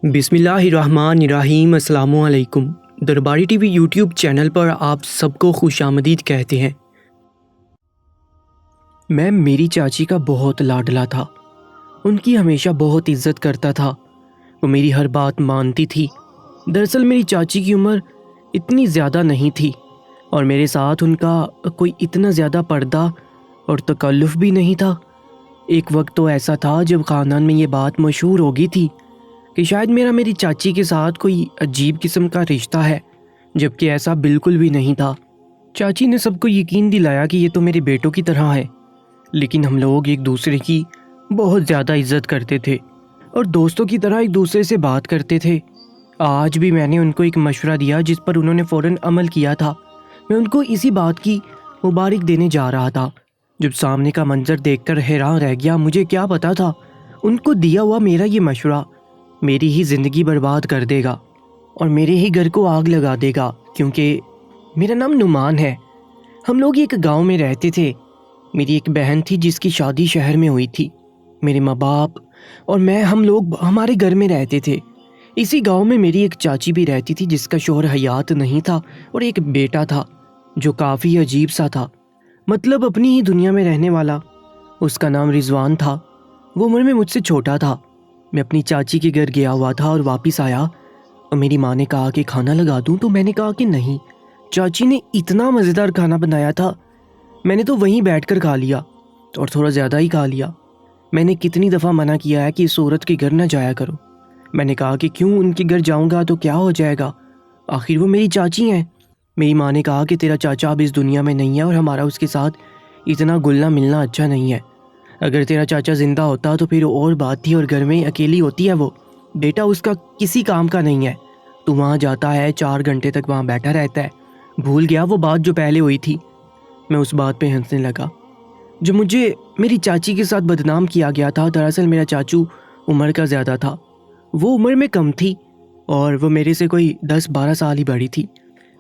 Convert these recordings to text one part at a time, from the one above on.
بسم اللہ الرحمن الرحیم۔ السلام علیکم۔ درباری ٹی وی یوٹیوب چینل پر آپ سب کو خوش آمدید کہتے ہیں۔ میں میری چاچی کا بہت لاڈلا تھا، ان کی ہمیشہ بہت عزت کرتا تھا، وہ میری ہر بات مانتی تھی۔ دراصل میری چاچی کی عمر اتنی زیادہ نہیں تھی اور میرے ساتھ ان کا کوئی اتنا زیادہ پردہ اور تکلف بھی نہیں تھا۔ ایک وقت تو ایسا تھا جب خاندان میں یہ بات مشہور ہو گئی تھی کہ شاید میری چاچی کے ساتھ کوئی عجیب قسم کا رشتہ ہے، جبکہ ایسا بالکل بھی نہیں تھا۔ چاچی نے سب کو یقین دلایا کہ یہ تو میرے بیٹوں کی طرح ہے، لیکن ہم لوگ ایک دوسرے کی بہت زیادہ عزت کرتے تھے اور دوستوں کی طرح ایک دوسرے سے بات کرتے تھے۔ آج بھی میں نے ان کو ایک مشورہ دیا جس پر انہوں نے فوراً عمل کیا تھا۔ میں ان کو اسی بات کی مبارک دینے جا رہا تھا جب سامنے کا منظر دیکھ کر حیران رہ گیا۔ مجھے کیا پتا تھا ان کو دیا ہوا میرا یہ مشورہ میری ہی زندگی برباد کر دے گا اور میرے ہی گھر کو آگ لگا دے گا، کیونکہ میرا نام نعمان ہے۔ ہم لوگ ایک گاؤں میں رہتے تھے۔ میری ایک بہن تھی جس کی شادی شہر میں ہوئی تھی۔ میرے ماں باپ اور میں ہم لوگ ہمارے گھر میں رہتے تھے۔ اسی گاؤں میں میری ایک چاچی بھی رہتی تھی جس کا شوہر حیات نہیں تھا اور ایک بیٹا تھا جو کافی عجیب سا تھا، مطلب اپنی ہی دنیا میں رہنے والا۔ اس کا نام رضوان تھا۔ وہ عمر میں مجھ سے چھوٹا تھا۔ میں اپنی چاچی کے گھر گیا ہوا تھا اور واپس آیا اور میری ماں نے کہا کہ کھانا لگا دوں، تو میں نے کہا کہ نہیں۔ چاچی نے اتنا مزیدار کھانا بنایا تھا، میں نے تو وہیں بیٹھ کر کھا لیا اور تھوڑا زیادہ ہی کھا لیا۔ میں نے کتنی دفعہ منع کیا ہے کہ اس عورت کے گھر نہ جایا کرو۔ میں نے کہا کہ کیوں، ان کے گھر جاؤں گا تو کیا ہو جائے گا، آخر وہ میری چاچی ہیں۔ میری ماں نے کہا کہ تیرا چاچا اب اس دنیا میں نہیں ہے اور ہمارا اس کے ساتھ اتنا گلنا ملنا اچھا نہیں ہے۔ اگر تیرا چاچا زندہ ہوتا تو پھر اور بات تھی، اور گھر میں اکیلی ہوتی ہے وہ، بیٹا اس کا کسی کام کا نہیں ہے۔ تو وہاں جاتا ہے 4 گھنٹے تک وہاں بیٹھا رہتا ہے۔ بھول گیا وہ بات جو پہلے ہوئی تھی۔ میں اس بات پہ ہنسنے لگا جو مجھے میری چاچی کے ساتھ بدنام کیا گیا تھا۔ دراصل میرا چاچو عمر کا زیادہ تھا، وہ عمر میں کم تھی اور وہ میرے سے کوئی 10-12 سال ہی بڑی تھی۔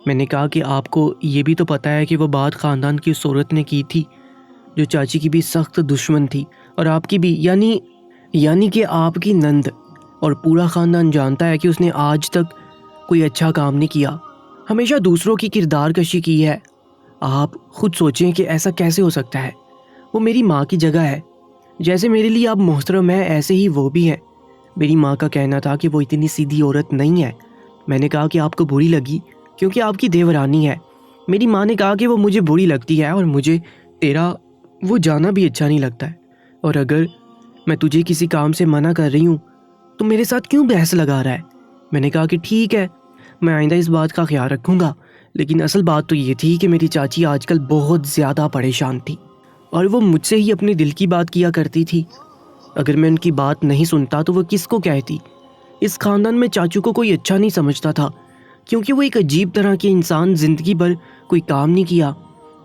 میں نے کہا کہ آپ کو یہ بھی تو پتہ ہے کہ وہ بات خاندان کی اس عورت نے کی تھی جو چاچی کی بھی سخت دشمن تھی، اور آپ کی بھی، یعنی کہ آپ کی نند، اور پورا خاندان جانتا ہے کہ اس نے آج تک کوئی اچھا کام نہیں کیا، ہمیشہ دوسروں کی کردار کشی کی ہے۔ آپ خود سوچیں کہ ایسا کیسے ہو سکتا ہے۔ وہ میری ماں کی جگہ ہے، جیسے میرے لیے آپ محترم ہیں ایسے ہی وہ بھی ہے۔ میری ماں کا کہنا تھا کہ وہ اتنی سیدھی عورت نہیں ہے۔ میں نے کہا کہ آپ کو بری لگی کیونکہ آپ کی دیورانی ہے۔ میری ماں نے کہا کہ وہ مجھے بری لگتی ہے اور مجھے تیرا وہ جانا بھی اچھا نہیں لگتا ہے، اور اگر میں تجھے کسی کام سے منع کر رہی ہوں تو میرے ساتھ کیوں بحث لگا رہا ہے۔ میں نے کہا کہ ٹھیک ہے، میں آئندہ اس بات کا خیال رکھوں گا۔ لیکن اصل بات تو یہ تھی کہ میری چاچی آج کل بہت زیادہ پریشان تھی اور وہ مجھ سے ہی اپنے دل کی بات کیا کرتی تھی۔ اگر میں ان کی بات نہیں سنتا تو وہ کس کو کہتی۔ اس خاندان میں چاچو کو کوئی اچھا نہیں سمجھتا تھا کیونکہ وہ ایک عجیب طرح کے انسان، زندگی بھر کوئی کام نہیں کیا۔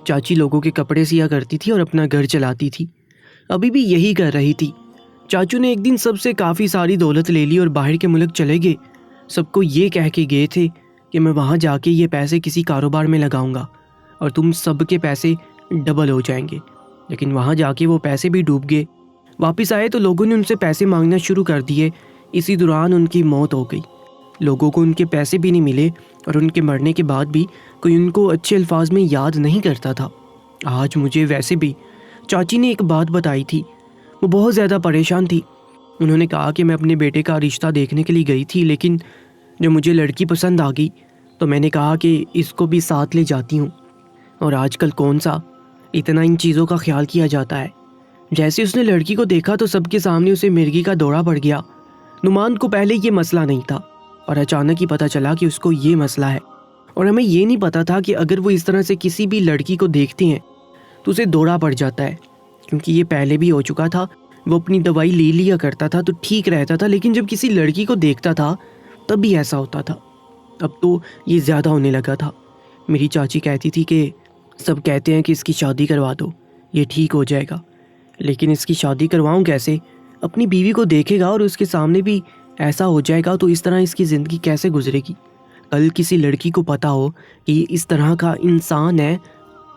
چاچی لوگوں کے کپڑے سیا کرتی تھی اور اپنا گھر چلاتی تھی، ابھی بھی یہی کر رہی تھی۔ چاچو نے ایک دن سب سے کافی ساری دولت لے لی اور باہر کے ملک چلے گئے۔ سب کو یہ کہہ کے گئے تھے کہ میں وہاں جا کے یہ پیسے کسی کاروبار میں لگاؤں گا اور تم سب کے پیسے ڈبل ہو جائیں گے، لیکن وہاں جا کے وہ پیسے بھی ڈوب گئے۔ واپس آئے تو لوگوں نے ان سے پیسے مانگنا شروع کر دیے۔ اسی دوران ان کی موت ہو گئی۔ لوگوں کو ان کے پیسے بھی نہیں ملے اور ان کے مرنے کے بعد بھی کوئی ان کو اچھے الفاظ میں یاد نہیں کرتا تھا۔ آج مجھے ویسے بھی چاچی نے ایک بات بتائی تھی، وہ بہت زیادہ پریشان تھی۔ انہوں نے کہا کہ میں اپنے بیٹے کا رشتہ دیکھنے کے لیے گئی تھی، لیکن جو مجھے لڑکی پسند آ گئی تو میں نے کہا کہ اس کو بھی ساتھ لے جاتی ہوں، اور آج کل کون سا اتنا ان چیزوں کا خیال کیا جاتا ہے۔ جیسے اس نے لڑکی کو دیکھا تو سب کے سامنے اسے مرغی کا دورہ پڑ گیا۔ نعمان کو پہلے یہ مسئلہ نہیں تھا اور اچانک ہی پتہ چلا کہ اس کو یہ مسئلہ ہے، اور ہمیں یہ نہیں پتا تھا کہ اگر وہ اس طرح سے کسی بھی لڑکی کو دیکھتے ہیں تو اسے دورہ پڑ جاتا ہے، کیونکہ یہ پہلے بھی ہو چکا تھا۔ وہ اپنی دوائی لے لیا کرتا تھا تو ٹھیک رہتا تھا، لیکن جب کسی لڑکی کو دیکھتا تھا تب بھی ایسا ہوتا تھا۔ اب تو یہ زیادہ ہونے لگا تھا۔ میری چاچی کہتی تھی کہ سب کہتے ہیں کہ اس کی شادی کروا دو، یہ ٹھیک ہو جائے گا، لیکن اس کی شادی کرواؤں کیسے؟ اپنی بیوی کو دیکھے گا اور اس کے سامنے بھی ایسا ہو جائے گا تو اس طرح اس کی زندگی کیسے گزرے گی؟ کل کسی لڑکی کو پتا ہو کہ یہ اس طرح کا انسان ہے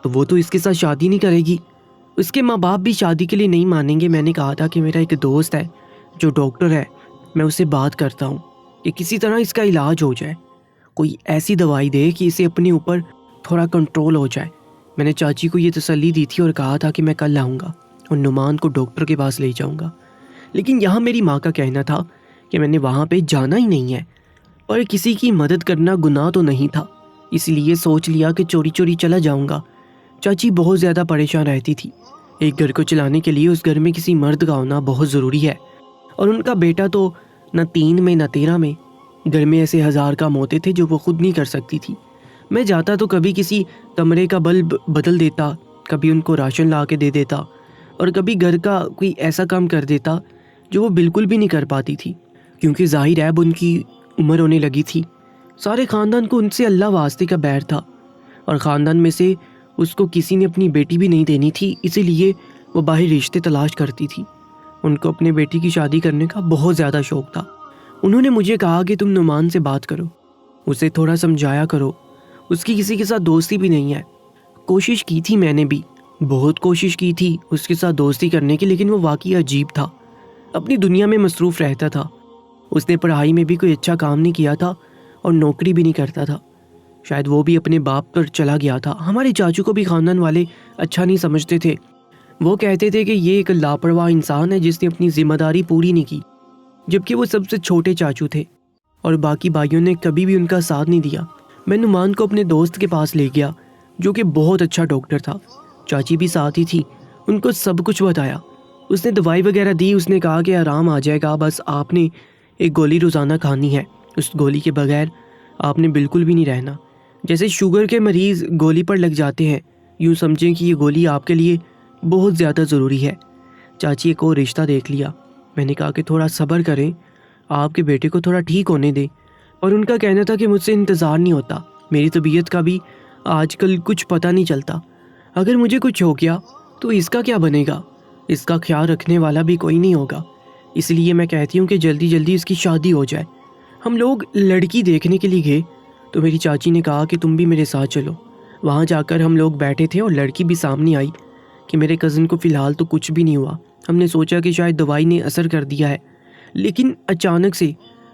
تو وہ تو اس کے ساتھ شادی نہیں کرے گی، اس کے ماں باپ بھی شادی کے لیے نہیں مانیں گے۔ میں نے کہا تھا کہ میرا ایک دوست ہے جو ڈاکٹر ہے، میں اس سے بات کرتا ہوں، کہ کسی طرح اس کا علاج ہو جائے، کوئی ایسی دوائی دے کہ اسے اپنے اوپر تھوڑا کنٹرول ہو جائے۔ میں نے چاچی کو یہ تسلی دی تھی اور کہا تھا کہ میں کل آؤں گا اور نعمان کو ڈاکٹر کے پاس لے جاؤں گا، لیکن یہاں میری ماں کا کہنا تھا کہ میں نے وہاں پہ جانا ہی نہیں ہے، اور کسی کی مدد کرنا گناہ تو نہیں تھا، اس لیے سوچ لیا کہ چوری چوری چلا جاؤں گا۔ چاچی بہت زیادہ پریشان رہتی تھی۔ ایک گھر کو چلانے کے لیے اس گھر میں کسی مرد کا ہونا بہت ضروری ہے، اور ان کا بیٹا تو نہ 3 میں نہ 13 میں۔ گھر میں ایسے 1000 کام ہوتے تھے جو وہ خود نہیں کر سکتی تھی۔ میں جاتا تو کبھی کسی کمرے کا بلب بدل دیتا، کبھی ان کو راشن لا کے دے دیتا، اور کبھی گھر کا کوئی ایسا کام کر دیتا جو وہ بالکل بھی نہیں کر پاتی تھی، کیونکہ ظاہر ہے اب ان کی عمر ہونے لگی تھی۔ سارے خاندان کو ان سے اللہ واسطے کا بیر تھا، اور خاندان میں سے اس کو کسی نے اپنی بیٹی بھی نہیں دینی تھی، اسی لیے وہ باہر رشتے تلاش کرتی تھی۔ ان کو اپنے بیٹی کی شادی کرنے کا بہت زیادہ شوق تھا۔ انہوں نے مجھے کہا کہ تم نعمان سے بات کرو، اسے تھوڑا سمجھایا کرو، اس کی کسی کے ساتھ دوستی بھی نہیں ہے۔ کوشش کی تھی، میں نے بھی بہت کوشش کی تھی اس کے ساتھ دوستی کرنے کی، لیکن وہ واقعی عجیب تھا، اپنی دنیا میں مصروف رہتا تھا۔ اس نے پڑھائی میں بھی کوئی اچھا کام نہیں کیا تھا اور نوکری بھی نہیں کرتا تھا، شاید وہ بھی اپنے باپ پر چلا گیا تھا۔ ہمارے چاچو کو بھی خاندان والے اچھا نہیں سمجھتے تھے، وہ کہتے تھے کہ یہ ایک لاپرواہ انسان ہے جس نے اپنی ذمہ داری پوری نہیں کی، جبکہ وہ سب سے چھوٹے چاچو تھے اور باقی بھائیوں نے کبھی بھی ان کا ساتھ نہیں دیا۔ میں نعمان کو اپنے دوست کے پاس لے گیا جو کہ بہت اچھا ڈاکٹر تھا، چاچی بھی ساتھ ہی تھی، ان کو سب کچھ بتایا۔ اس نے دوائی وغیرہ دی، اس نے کہا کہ آرام آ جائے گا، بس آپ نے ایک گولی روزانہ کھانی ہے، اس گولی کے بغیر آپ نے بالکل بھی نہیں رہنا۔ جیسے شوگر کے مریض گولی پر لگ جاتے ہیں، یوں سمجھیں کہ یہ گولی آپ کے لیے بہت زیادہ ضروری ہے۔ چاچی ایک اور رشتہ دیکھ لیا۔ میں نے کہا کہ تھوڑا صبر کریں، آپ کے بیٹے کو تھوڑا ٹھیک ہونے دیں، اور ان کا کہنا تھا کہ مجھ سے انتظار نہیں ہوتا، میری طبیعت کا بھی آج کل کچھ پتہ نہیں چلتا، اگر مجھے کچھ ہو گیا تو اس کا کیا بنے گا، اس کا خیال رکھنے والا بھی کوئی نہیں ہوگا، اس لیے میں کہتی ہوں کہ جلدی جلدی اس کی شادی ہو جائے۔ ہم لوگ لڑکی دیکھنے کے لیے گئے تو میری چاچی نے کہا کہ تم بھی میرے ساتھ چلو۔ وہاں جا کر ہم لوگ بیٹھے تھے اور لڑکی بھی سامنے آئی کہ میرے کزن کو فی الحال تو کچھ بھی نہیں ہوا، ہم نے سوچا کہ شاید دوائی نے اثر کر دیا ہے، لیکن اچانک سے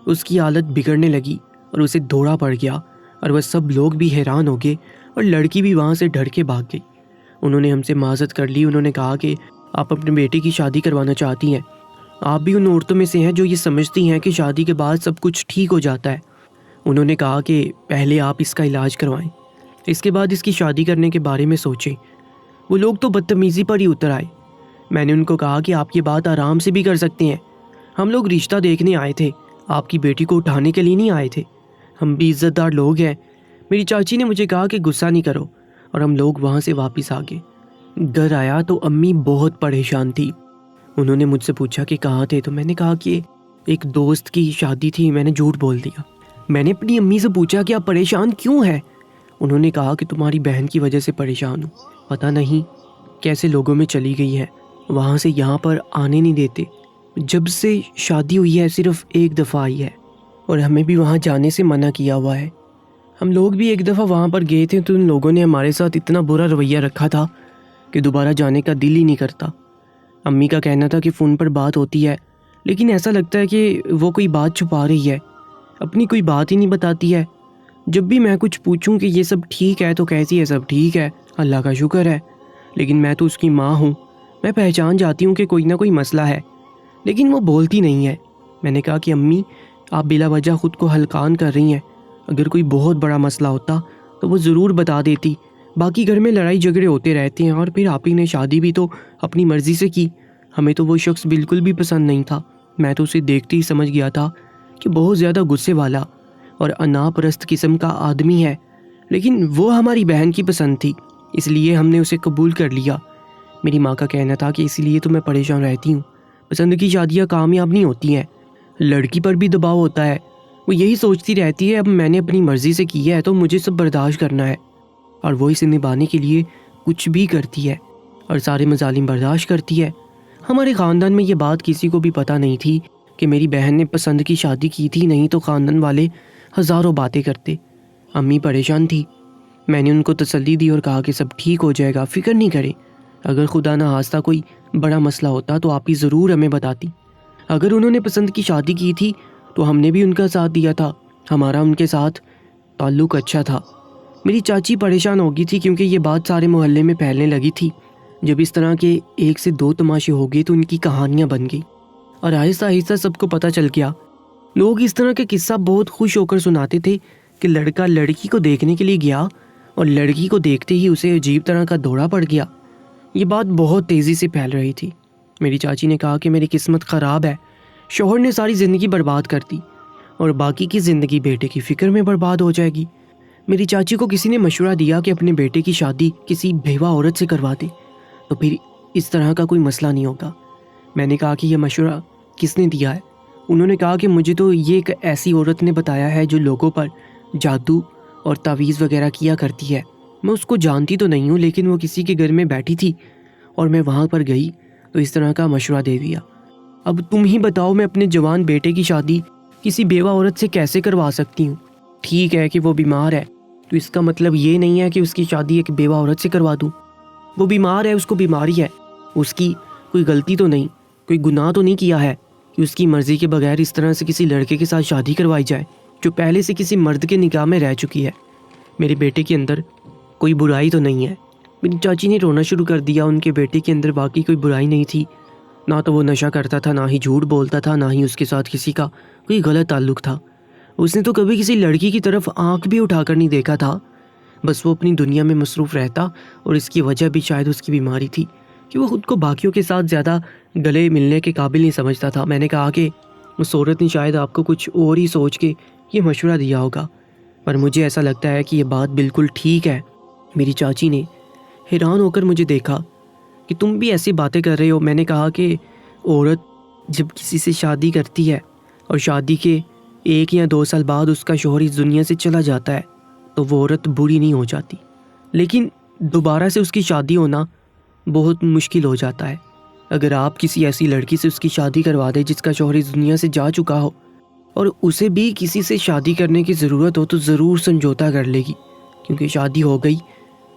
اس کی حالت بگڑنے لگی اور اسے دھوڑا پڑ گیا، اور وہ سب لوگ بھی حیران ہو گئے اور لڑکی بھی وہاں سے ڈر کے بھاگ گئی۔ انہوں نے ہم سے معذرت کر لی، انہوں نے کہا کہ آپ اپنے بیٹے کی شادی کروانا چاہتی ہیں، آپ بھی ان عورتوں میں سے ہیں جو یہ سمجھتی ہیں کہ شادی کے بعد سب کچھ ٹھیک ہو جاتا ہے۔ انہوں نے کہا کہ پہلے آپ اس کا علاج کروائیں، اس کے بعد اس کی شادی کرنے کے بارے میں سوچیں۔ وہ لوگ تو بدتمیزی پر ہی اتر آئے۔ میں نے ان کو کہا کہ آپ یہ بات آرام سے بھی کر سکتے ہیں، ہم لوگ رشتہ دیکھنے آئے تھے، آپ کی بیٹی کو اٹھانے کے لیے نہیں آئے تھے، ہم بھی عزت دار لوگ ہیں۔ میری چاچی نے مجھے کہا کہ غصہ نہیں کرو، اور ہم لوگ وہاں سے واپس آ گئے۔ گھر آیا تو امی بہت پریشان تھی۔ انہوں نے مجھ سے پوچھا کہ کہاں تھے، تو میں نے کہا کہ ایک دوست کی شادی تھی، میں نے جھوٹ بول دیا۔ میں نے اپنی امی سے پوچھا کہ آپ پریشان کیوں ہیں؟ انہوں نے کہا کہ تمہاری بہن کی وجہ سے پریشان ہوں، پتہ نہیں کیسے لوگوں میں چلی گئی ہے، وہاں سے یہاں پر آنے نہیں دیتے، جب سے شادی ہوئی ہے صرف ایک دفعہ آئی ہے، اور ہمیں بھی وہاں جانے سے منع کیا ہوا ہے۔ ہم لوگ بھی ایک دفعہ وہاں پر گئے تھے تو ان لوگوں نے ہمارے ساتھ اتنا برا رویہ رکھا تھا کہ دوبارہ جانے کا دل ہی نہیں کرتا۔ امی کا کہنا تھا کہ فون پر بات ہوتی ہے، لیکن ایسا لگتا ہے کہ وہ کوئی بات چھپا رہی ہے، اپنی کوئی بات ہی نہیں بتاتی ہے۔ جب بھی میں کچھ پوچھوں کہ یہ سب ٹھیک ہے تو کہتی ہے سب ٹھیک ہے، اللہ کا شکر ہے، لیکن میں تو اس کی ماں ہوں، میں پہچان جاتی ہوں کہ کوئی نہ کوئی مسئلہ ہے، لیکن وہ بولتی نہیں ہے۔ میں نے کہا کہ امی آپ بلا وجہ خود کو ہلکان کر رہی ہیں، اگر کوئی بہت بڑا مسئلہ ہوتا تو وہ ضرور بتا دیتی، باقی گھر میں لڑائی جھگڑے ہوتے رہتے ہیں، اور پھر آپ ہی نے شادی بھی تو اپنی مرضی سے کی، ہمیں تو وہ شخص بالکل بھی پسند نہیں تھا، میں تو اسے دیکھتے ہی سمجھ گیا تھا کہ بہت زیادہ غصے والا اور انا پرست قسم کا آدمی ہے، لیکن وہ ہماری بہن کی پسند تھی، اس لیے ہم نے اسے قبول کر لیا۔ میری ماں کا کہنا تھا کہ اسی لیے تو میں پریشان رہتی ہوں، پسند کی شادیاں کامیاب نہیں ہوتی ہیں، لڑکی پر بھی دباؤ ہوتا ہے، وہ یہی سوچتی رہتی ہے اب میں نے اپنی مرضی سے کی ہے تو مجھے سب برداشت کرنا ہے، اور وہ اسے نبھانے کے لیے کچھ بھی کرتی ہے اور سارے مظالم برداشت کرتی ہے۔ ہمارے خاندان میں یہ بات کسی کو بھی پتہ نہیں تھی کہ میری بہن نے پسند کی شادی کی تھی، نہیں تو خاندان والے ہزاروں باتیں کرتے۔ امی پریشان تھی، میں نے ان کو تسلی دی اور کہا کہ سب ٹھیک ہو جائے گا، فکر نہیں کریں، اگر خدا نہ خواستہ کوئی بڑا مسئلہ ہوتا تو آپ ہی ضرور ہمیں بتاتی۔ اگر انہوں نے پسند کی شادی کی تھی تو ہم نے بھی ان کا ساتھ دیا تھا، ہمارا ان کے ساتھ تعلق اچھا تھا۔ میری چاچی پریشان ہو گئی تھی کیونکہ یہ بات سارے محلے میں پھیلنے لگی تھی۔ جب اس طرح کے 1 سے 2 تماشے ہو گئے تو ان کی کہانیاں بن گئی اور آہستہ آہستہ سب کو پتہ چل گیا۔ لوگ اس طرح کے قصہ بہت خوش ہو کر سناتے تھے کہ لڑکا لڑکی کو دیکھنے کے لیے گیا اور لڑکی کو دیکھتے ہی اسے عجیب طرح کا دورہ پڑ گیا۔ یہ بات بہت تیزی سے پھیل رہی تھی۔ میری چاچی نے کہا کہ میری قسمت خراب ہے، شوہر نے ساری زندگی برباد کر دی اور باقی کی زندگی بیٹے کی فکر میں برباد ہو جائے گی۔ میری چاچی کو کسی نے مشورہ دیا کہ اپنے بیٹے کی شادی کسی بیوہ عورت سے کروا دے تو پھر اس طرح کا کوئی مسئلہ نہیں ہوگا۔ میں نے کہا کہ یہ مشورہ کس نے دیا ہے؟ انہوں نے کہا کہ مجھے تو یہ ایک ایسی عورت نے بتایا ہے جو لوگوں پر جادو اور تعویذ وغیرہ کیا کرتی ہے۔ میں اس کو جانتی تو نہیں ہوں، لیکن وہ کسی کے گھر میں بیٹھی تھی اور میں وہاں پر گئی تو اس طرح کا مشورہ دے دیا۔ اب تم ہی بتاؤ میں اپنے جوان بیٹے کی شادی کسی بیوہ عورت سے کیسے کروا سکتی ہوں؟ ٹھیک ہے کہ وہ بیمار ہے تو اس کا مطلب یہ نہیں ہے کہ اس کی شادی ایک بیوہ عورت سے کروا دوں۔ وہ بیمار ہے، اس کو بیماری ہے، اس کی کوئی غلطی تو نہیں، کوئی گناہ تو نہیں کیا ہے کہ اس کی مرضی کے بغیر اس طرح سے کسی لڑکے کے ساتھ شادی کروائی جائے جو پہلے سے کسی مرد کے نکاح میں رہ چکی ہے۔ میرے بیٹے کے اندر کوئی برائی تو نہیں ہے۔ میری چاچی نے رونا شروع کر دیا۔ ان کے بیٹے کے اندر باقی کوئی برائی نہیں تھی، نہ تو وہ نشہ کرتا تھا، نہ ہی جھوٹ بولتا تھا، نہ ہی اس کے ساتھ کسی کا کوئی غلط تعلق تھا۔ اس نے تو کبھی کسی لڑکی کی طرف آنکھ بھی اٹھا کر نہیں دیکھا تھا، بس وہ اپنی دنیا میں مصروف رہتا اور اس کی وجہ بھی شاید اس کی بیماری تھی کہ وہ خود کو باقیوں کے ساتھ زیادہ گلے ملنے کے قابل نہیں سمجھتا تھا۔ میں نے کہا کہ اس عورت نے شاید آپ کو کچھ اور ہی سوچ کے یہ مشورہ دیا ہوگا، پر مجھے ایسا لگتا ہے کہ یہ بات بالکل ٹھیک ہے۔ میری چاچی نے حیران ہو کر مجھے دیکھا کہ تم بھی ایسی باتیں کر رہے ہو۔ میں نے کہا کہ عورت جب کسی سے شادی کرتی ہے اور شادی کے 1 یا 2 سال بعد اس کا شوہر اس دنیا سے چلا جاتا ہے تو وہ عورت بری نہیں ہو جاتی، لیکن دوبارہ سے اس کی شادی ہونا بہت مشکل ہو جاتا ہے۔ اگر آپ کسی ایسی لڑکی سے اس کی شادی کروا دیں جس کا شوہر اس دنیا سے جا چکا ہو اور اسے بھی کسی سے شادی کرنے کی ضرورت ہو تو ضرور سمجھوتا کر لے گی، کیونکہ شادی ہو گئی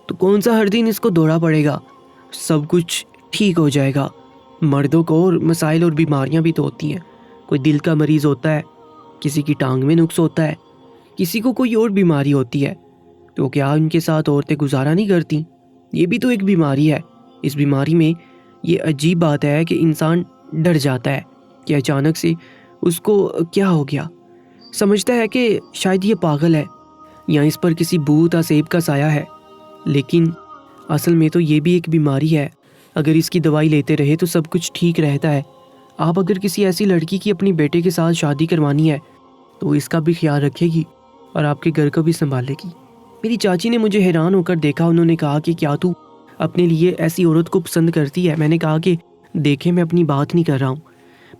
تو کون سا ہر دن اس کو دورہ پڑے گا، سب کچھ ٹھیک ہو جائے گا۔ مردوں کو اور مسائل اور بیماریاں بھی تو ہوتی ہیں، کوئی دل کا مریض ہوتا ہے، کسی کی ٹانگ میں نقص ہوتا ہے، کسی کو کوئی اور بیماری ہوتی ہے، تو کیا ان کے ساتھ عورتیں گزارا نہیں کرتی؟ یہ بھی تو ایک بیماری ہے۔ اس بیماری میں یہ عجیب بات ہے کہ انسان ڈر جاتا ہے کہ اچانک سے اس کو کیا ہو گیا، سمجھتا ہے کہ شاید یہ پاگل ہے یا اس پر کسی بھوت عصیب کا سایہ ہے، لیکن اصل میں تو یہ بھی ایک بیماری ہے۔ اگر اس کی دوائی لیتے رہے تو سب کچھ ٹھیک رہتا ہے۔ آپ اگر کسی ایسی لڑکی کی اپنی بیٹے کے ساتھ شادی کروانی ہے تو اس کا بھی خیال رکھے گی اور آپ کے گھر کو بھی سنبھالے گی۔ میری چاچی نے مجھے حیران ہو کر دیکھا۔ انہوں نے کہا کہ کیا تو اپنے لیے ایسی عورت کو پسند کرتی ہے؟ میں نے کہا کہ دیکھیں میں اپنی بات نہیں کر رہا ہوں۔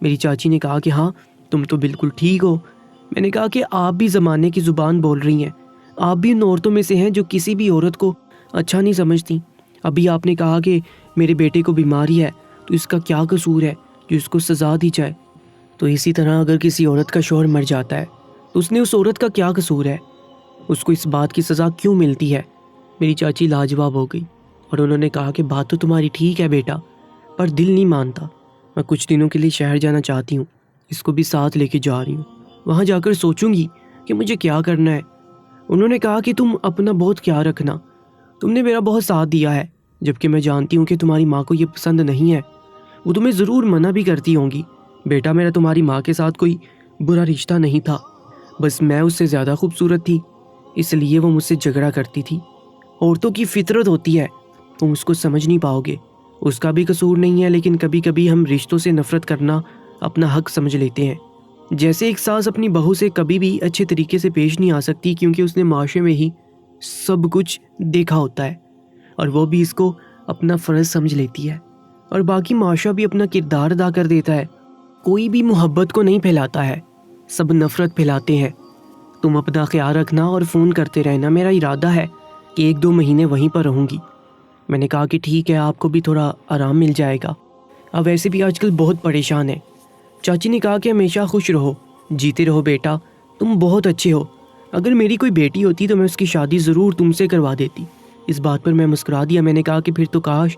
میری چاچی نے کہا کہ ہاں تم تو بالکل ٹھیک ہو۔ میں نے کہا کہ آپ بھی زمانے کی زبان بول رہی ہیں، آپ بھی ان عورتوں میں سے ہیں جو کسی بھی عورت کو اچھا نہیں سمجھتی۔ ابھی آپ نے کہا کہ میرے بیٹے کو بیماری ہے تو اس کا کیا قصور ہے جو اس کو سزا دی جائے؟ تو اسی طرح اگر کسی عورت کا شوہر مر جاتا ہے تو اس نے اس عورت کا کیا قصور ہے؟ اس کو اس بات کی سزا کیوں ملتی ہے؟ میری چاچی لاجواب ہو گئی اور انہوں نے کہا کہ بات تو تمہاری ٹھیک ہے بیٹا، پر دل نہیں مانتا۔ میں کچھ دنوں کے لیے شہر جانا چاہتی ہوں، اس کو بھی ساتھ لے کے جا رہی ہوں، وہاں جا کر سوچوں گی کہ مجھے کیا کرنا ہے۔ انہوں نے کہا کہ تم اپنا بہت خیال رکھنا، تم نے میرا بہت ساتھ دیا ہے، جبکہ میں جانتی ہوں کہ تمہاری ماں کو یہ پسند نہیں ہے، وہ تمہیں ضرور منع بھی کرتی ہوں گی۔ بیٹا میرا تمہاری ماں کے ساتھ کوئی برا رشتہ نہیں تھا، بس میں اس سے زیادہ خوبصورت تھی، اس لیے وہ مجھ سے جھگڑا کرتی تھی۔ عورتوں کی فطرت ہوتی ہے، تم اس کو سمجھ نہیں پاؤ گے، اس کا بھی قصور نہیں ہے، لیکن کبھی کبھی ہم رشتوں سے نفرت کرنا اپنا حق سمجھ لیتے ہیں۔ جیسے ایک ساس اپنی بہو سے کبھی بھی اچھے طریقے سے پیش نہیں آ سکتی کیونکہ اس نے معاشرے میں ہی سب کچھ دیکھا ہوتا ہے اور وہ بھی اس کو اپنا فرض سمجھ لیتی ہے، اور باقی معاشرہ بھی اپنا کردار ادا کر دیتا ہے۔ کوئی بھی محبت کو نہیں پھیلاتا ہے، سب نفرت پھیلاتے ہیں۔ تم اپنا خیال رکھنا اور فون کرتے رہنا، میرا ارادہ ہے کہ 1-2 مہینے وہیں پر رہوں گی۔ میں نے کہا کہ ٹھیک ہے، آپ کو بھی تھوڑا آرام مل جائے گا، اب ویسے بھی آج کل بہت پریشان ہے۔ چاچی نے کہا کہ ہمیشہ خوش رہو، جیتے رہو بیٹا، تم بہت اچھے ہو، اگر میری کوئی بیٹی ہوتی تو میں اس کی شادی ضرور تم سے کروا دیتی۔ اس بات پر میں مسکرا دیا۔ میں نے کہا کہ پھر تو کاش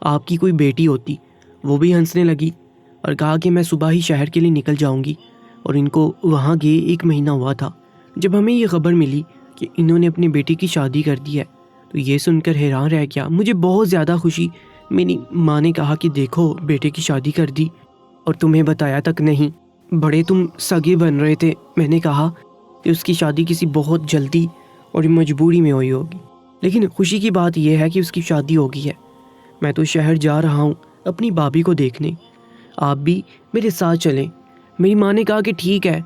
آپ کی کوئی بیٹی ہوتی۔ وہ بھی ہنسنے لگی اور کہا کہ میں صبح ہی شہر کے لیے نکل جاؤں گی اور ان کو وہاں گئے 1 مہینہ ہوا تھا جب ہمیں یہ خبر ملی کہ انہوں نے اپنے بیٹے کی شادی کر دی ہے۔ تو یہ سن کر حیران رہ گیا، مجھے بہت زیادہ خوشی۔ میری ماں نے کہا کہ دیکھو بیٹے کی شادی کر دی اور تمہیں بتایا تک نہیں، بڑے تم سگے بن رہے تھے۔ میں نے کہا کہ اس کی شادی کسی بہت جلدی اور مجبوری میں ہوئی ہوگی، لیکن خوشی کی بات یہ ہے کہ اس کی شادی ہو گئی ہے۔ میں تو شہر جا رہا ہوں اپنی بھابھی کو دیکھنے، آپ بھی میرے ساتھ چلیں۔ میری ماں نے کہا کہ ٹھیک ہے،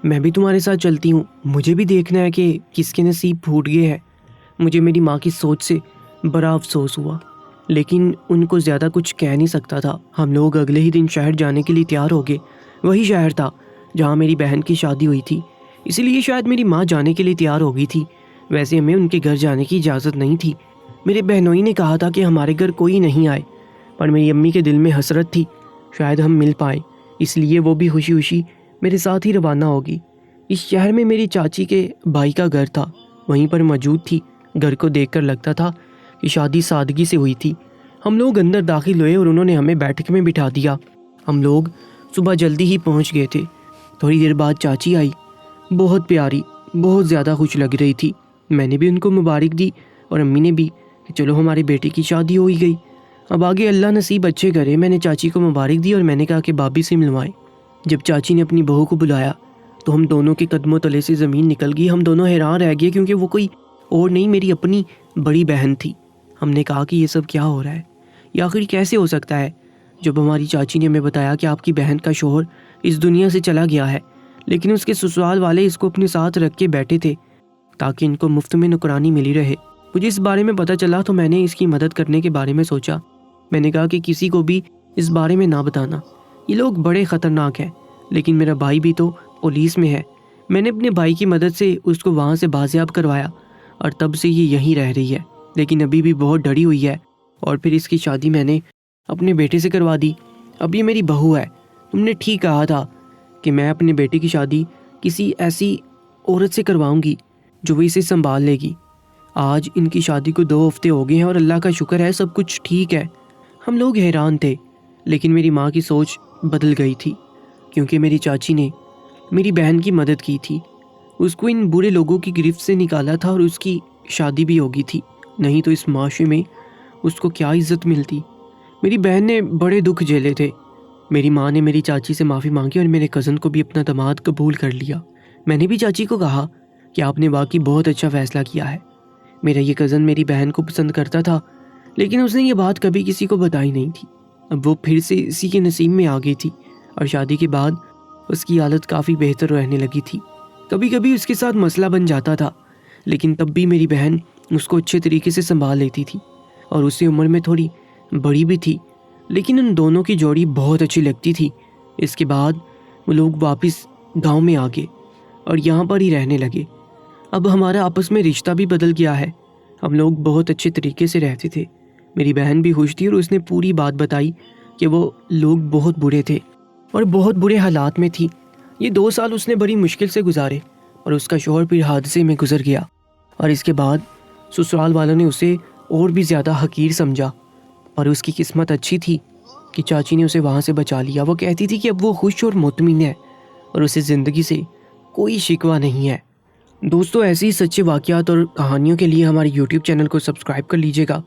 میں بھی تمہارے ساتھ چلتی ہوں، مجھے بھی دیکھنا ہے کہ کس کے نصیب پھوٹ گئے ہیں۔ مجھے میری ماں کی سوچ سے بڑا افسوس ہوا، لیکن ان کو زیادہ کچھ کہہ نہیں سکتا تھا۔ ہم لوگ اگلے ہی دن شہر جانے کے لیے تیار ہو گئے۔ وہی شہر تھا جہاں میری بہن کی شادی ہوئی تھی، اسی لیے شاید میری ماں جانے کے لیے تیار ہو گئی تھی۔ ویسے ہمیں ان کے گھر جانے کی اجازت نہیں تھی، میرے بہنوئی نے کہا تھا کہ ہمارے گھر کوئی نہیں آئے، پر میری امی کے دل میں حسرت تھی شاید ہم مل پائیں، اس لیے وہ بھی خوشی خوشی میرے ساتھ ہی روانہ ہوگی۔ اس شہر میں میری چاچی کے بھائی کا گھر تھا، وہیں پر موجود تھی۔ گھر کو دیکھ کر لگتا تھا کہ شادی سادگی سے ہوئی تھی۔ ہم لوگ اندر داخل ہوئے اور انہوں نے ہمیں بیٹھک میں بٹھا دیا۔ ہم لوگ صبح جلدی ہی پہنچ گئے تھے۔ تھوڑی دیر بعد چاچی آئی، بہت پیاری، بہت زیادہ خوش لگ رہی تھی۔ میں نے بھی ان کو مبارک دی اور امی نے بھی کہ چلو ہمارے بیٹے کی شادی ہو ہی گئی، اب آگے اللہ نصیب اچھے کرے۔ میں نے چاچی کو مبارک دی اور میں نے کہا کہ بھابھی سے ملوائیں۔ جب چاچی نے اپنی بہو کو بلایا تو ہم دونوں کے قدموں تلے سے زمین نکل گئی۔ ہم دونوں حیران رہ گئے کیونکہ وہ کوئی اور نہیں، میری اپنی بڑی بہن تھی۔ ہم نے کہا کہ یہ سب کیا ہو رہا ہے، یہ آخر کیسے ہو سکتا ہے؟ جب ہماری چاچی نے ہمیں بتایا کہ آپ کی بہن کا شوہر اس دنیا سے چلا گیا ہے، لیکن اس کے سسرال والے اس کو اپنے ساتھ رکھ کے بیٹھے تھے تاکہ ان کو مفت میں نوکرانی ملی رہے۔ مجھے اس بارے میں پتہ چلا تو میں نے اس کی مدد کرنے کے بارے میں سوچا۔ میں نے کہا کہ کسی کو بھی اس بارے میں نہ بتانا، یہ لوگ بڑے خطرناک ہیں، لیکن میرا بھائی بھی تو پولیس میں ہے۔ میں نے اپنے بھائی کی مدد سے اس کو وہاں سے بازیاب کروایا اور تب سے یہ یہیں رہ رہی ہے، لیکن ابھی بھی بہت ڈری ہوئی ہے۔ اور پھر اس کی شادی میں نے اپنے بیٹے سے کروا دی۔ اب یہ میری بہو ہے۔ تم نے ٹھیک کہا تھا کہ میں اپنے بیٹے کی شادی کسی ایسی عورت سے کرواؤں گی جو وہ اسے سنبھال لے گی۔ آج ان کی شادی کو 2 ہفتے ہو گئے ہیں اور اللہ کا شکر ہے سب کچھ ٹھیک ہے۔ ہم لوگ حیران تھے، لیکن میری ماں کی سوچ بدل گئی تھی کیونکہ میری چاچی نے میری بہن کی مدد کی تھی، اس کو ان برے لوگوں کی گرفت سے نکالا تھا اور اس کی شادی بھی ہو گئی تھی، نہیں تو اس معاشرے میں اس کو کیا عزت ملتی۔ میری بہن نے بڑے دکھ جھیلے تھے۔ میری ماں نے میری چاچی سے معافی مانگی اور میرے کزن کو بھی اپنا داماد قبول کر لیا۔ میں نے بھی چاچی کو کہا کہ آپ نے واقعی بہت اچھا فیصلہ کیا ہے۔ میرا یہ کزن میری بہن کو پسند کرتا تھا، لیکن اس نے یہ بات کبھی کسی کو بتائی نہیں تھی۔ اب وہ پھر سے اسی کے نصیب میں آ گئی تھی اور شادی کے بعد اس کی حالت کافی بہتر رہنے لگی تھی۔ کبھی کبھی اس کے ساتھ مسئلہ بن جاتا تھا، لیکن تب بھی میری بہن اس کو اچھے طریقے سے سنبھال لیتی تھی اور اس سے عمر میں تھوڑی بڑی بھی تھی، لیکن ان دونوں کی جوڑی بہت اچھی لگتی تھی۔ اس کے بعد وہ لوگ واپس گاؤں میں آ گئے اور یہاں پر ہی رہنے لگے۔ اب ہمارا آپس میں رشتہ بھی بدل گیا ہے، ہم لوگ بہت اچھے طریقے سے رہتے تھے۔ میری بہن بھی خوش تھی اور اس نے پوری بات بتائی کہ وہ لوگ بہت برے تھے اور بہت برے حالات میں تھی۔ یہ 2 سال اس نے بڑی مشکل سے گزارے اور اس کا شوہر پھر حادثے میں گزر گیا اور اس کے بعد سسرال والوں نے اسے اور بھی زیادہ حقیر سمجھا، اور اس کی قسمت اچھی تھی کہ چاچی نے اسے وہاں سے بچا لیا۔ وہ کہتی تھی کہ اب وہ خوش اور مطمئن ہے اور اسے زندگی سے کوئی شکوہ نہیں ہے۔ دوستو، ایسی ہی سچے واقعات اور کہانیوں کے لیے ہمارے YouTube چینل کو سبسکرائب کر لیجیے گا۔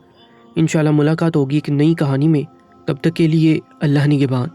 انشاءاللہ ملاقات ہوگی ایک نئی کہانی میں، تب تک کے لیے اللہ نگہبان۔